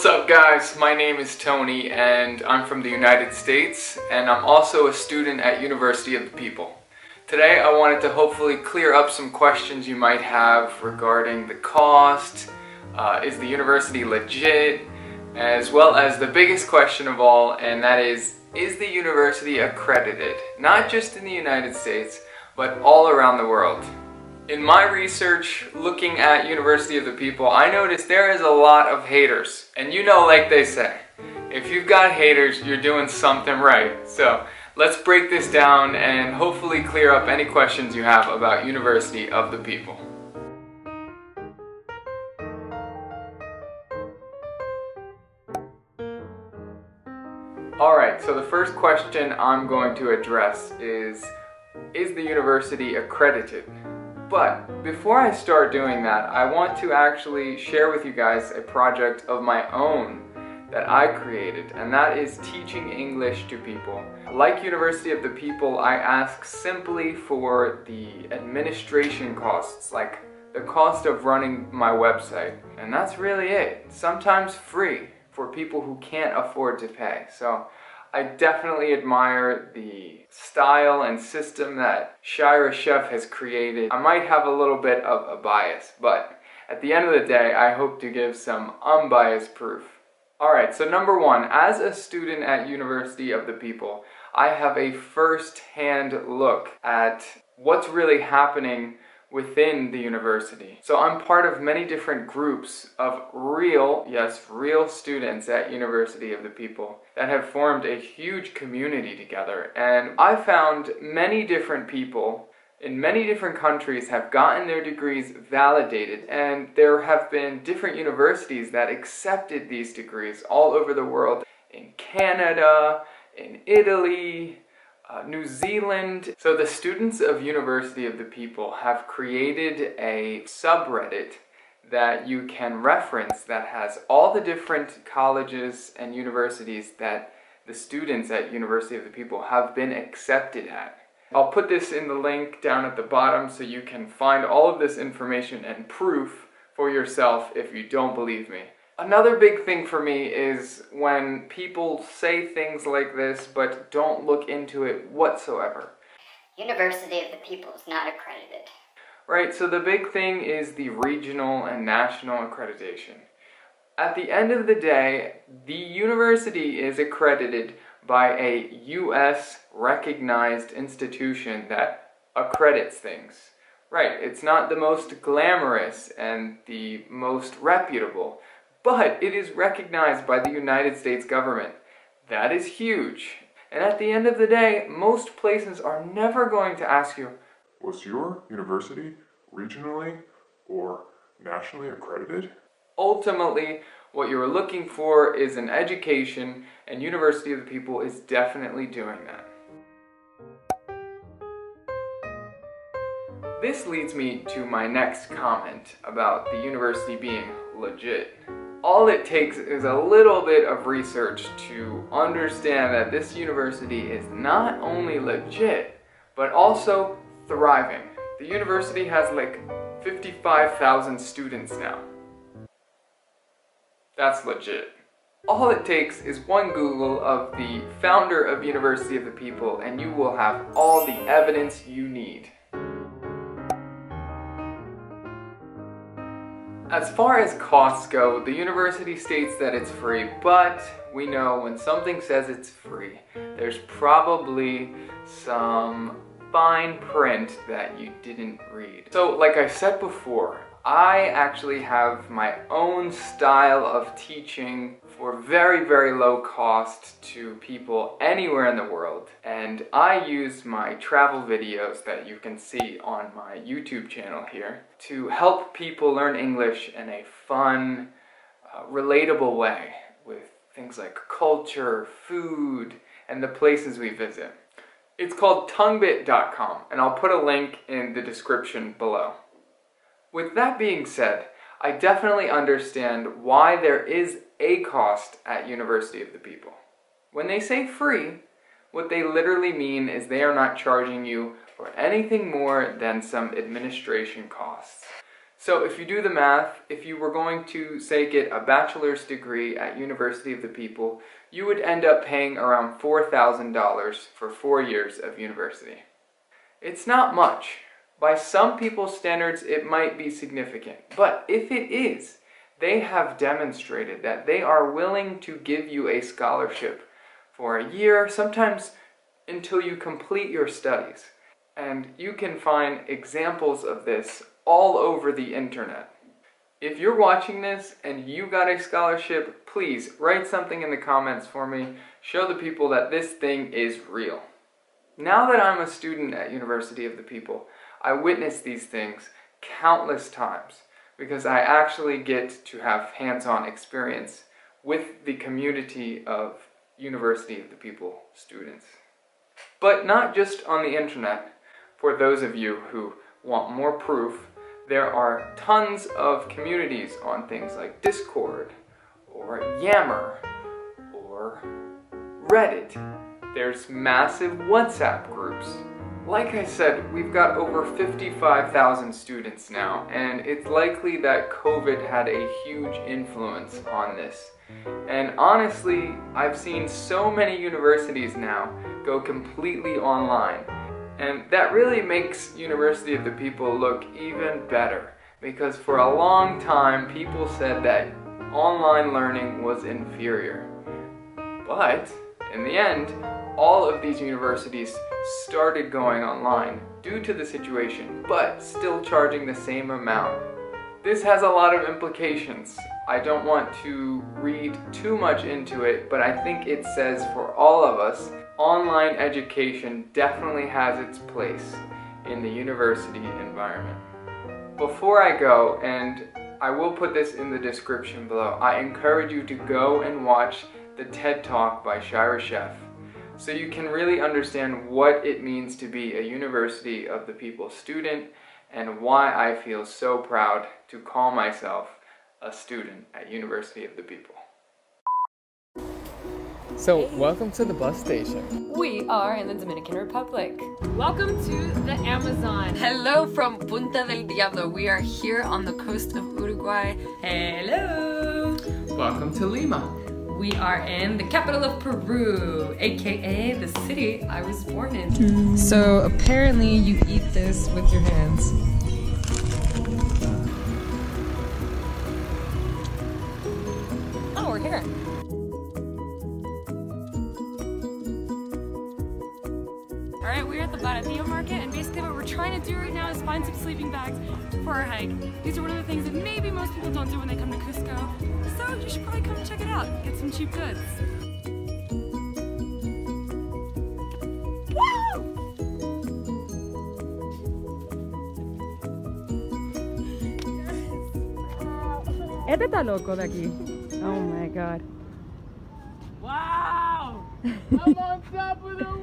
What's up guys, my name is Tony and I'm from the United States and I'm also a student at University of the People. Today I wanted to hopefully clear up some questions you might have regarding the cost, is the university legit, as well as the biggest question of all, and that is the university accredited? Not just in the United States, but all around the world. In my research, looking at University of the People, I noticed there is a lot of haters. And you know, like they say, if you've got haters, you're doing something right. So let's break this down and hopefully clear up any questions you have about University of the People. Alright, so the first question I'm going to address is the university accredited? But before I start doing that, I want to actually share with you guys a project of my own that I created, and that is teaching English to people. Like University of the People, I ask simply for the administration costs, like the cost of running my website, and that's really it. Sometimes free for people who can't afford to pay. So I definitely admire the style and system that Shai Rashef has created. I might have a little bit of a bias, but at the end of the day, I hope to give some unbiased proof. Alright, so number one, as a student at University of the People, I have a first-hand look at what's really happening within the university. So I'm part of many different groups of real students at University of the People that have formed a huge community together. And I found many different people in many different countries have gotten their degrees validated, and there have been different universities that accepted these degrees all over the world, in Canada, in Italy, New Zealand. So the students of University of the People have created a subreddit that you can reference that has all the different colleges and universities that the students at University of the People have been accepted at. I'll put this in the link down at the bottom so you can find all of this information and proof for yourself if you don't believe me. Another big thing for me is when people say things like this but don't look into it whatsoever. University of the People is not accredited. Right, so the big thing is the regional and national accreditation. At the end of the day, the university is accredited by a US recognized institution that accredits things. Right, it's not the most glamorous and the most reputable, but it is recognized by the United States government. That is huge. And at the end of the day, most places are never going to ask you, was your university regionally or nationally accredited? Ultimately, what you're looking for is an education, and University of the People is definitely doing that. This leads me to my next comment about the university being legit. All it takes is a little bit of research to understand that this university is not only legit, but also thriving. The university has like 55,000 students now. That's legit. All it takes is one Google of the founder of University of the People and you will have all the evidence you need. As far as costs go, the university states that it's free, but we know when something says it's free, there's probably some fine print that you didn't read. So like I said before, I actually have my own style of teaching for very, very low cost to people anywhere in the world. And I use my travel videos that you can see on my YouTube channel here to help people learn English in a fun, relatable way with things like culture, food, and the places we visit. It's called tonguebit.com, and I'll put a link in the description below. With that being said, I definitely understand why there is a cost at University of the People. When they say free, what they literally mean is they are not charging you for anything more than some administration costs. So if you do the math, if you were going to, say, get a bachelor's degree at University of the People, you would end up paying around $4,000 for 4 years of university. It's not much. By some people's standards, it might be significant. But if it is, they have demonstrated that they are willing to give you a scholarship for a year, sometimes until you complete your studies. And you can find examples of this all over the internet. If you're watching this and you got a scholarship, please write something in the comments for me. Show the people that this thing is real. Now that I'm a student at University of the People, I witness these things countless times because I actually get to have hands-on experience with the community of University of the People students. But not just on the internet. For those of you who want more proof, there are tons of communities on things like Discord, or Yammer, or Reddit. There's massive WhatsApp groups. Like I said, we've got over 55,000 students now, and it's likely that COVID had a huge influence on this. And honestly, I've seen so many universities now go completely online. And that really makes University of the People look even better, because for a long time people said that online learning was inferior. But in the end, all of these universities started going online due to the situation, but still charging the same amount. This has a lot of implications. I don't want to read too much into it, but I think it says for all of us, online education definitely has its place in the university environment. Before I go, and I will put this in the description below, I encourage you to go and watch the TED Talk by Shai Rashef so you can really understand what it means to be a University of the People student and why I feel so proud to call myself a student at University of the People. So, welcome to the bus station. We are in the Dominican Republic. Welcome to the Amazon. Hello from Punta del Diablo. We are here on the coast of Uruguay. Hello. Welcome to Lima. We are in the capital of Peru, aka the city I was born in. So apparently you eat this with your hands. Oh, we're here. Alright, we're at the Baratillo market, and basically what we're trying to do right now is find some sleeping bags for our hike. These are one of the things that maybe most people don't do when they come to Cusco, so you should probably come check it out, get some cheap goods. Este está loco de aquí. Oh my god. Wow! I'm on top of the world!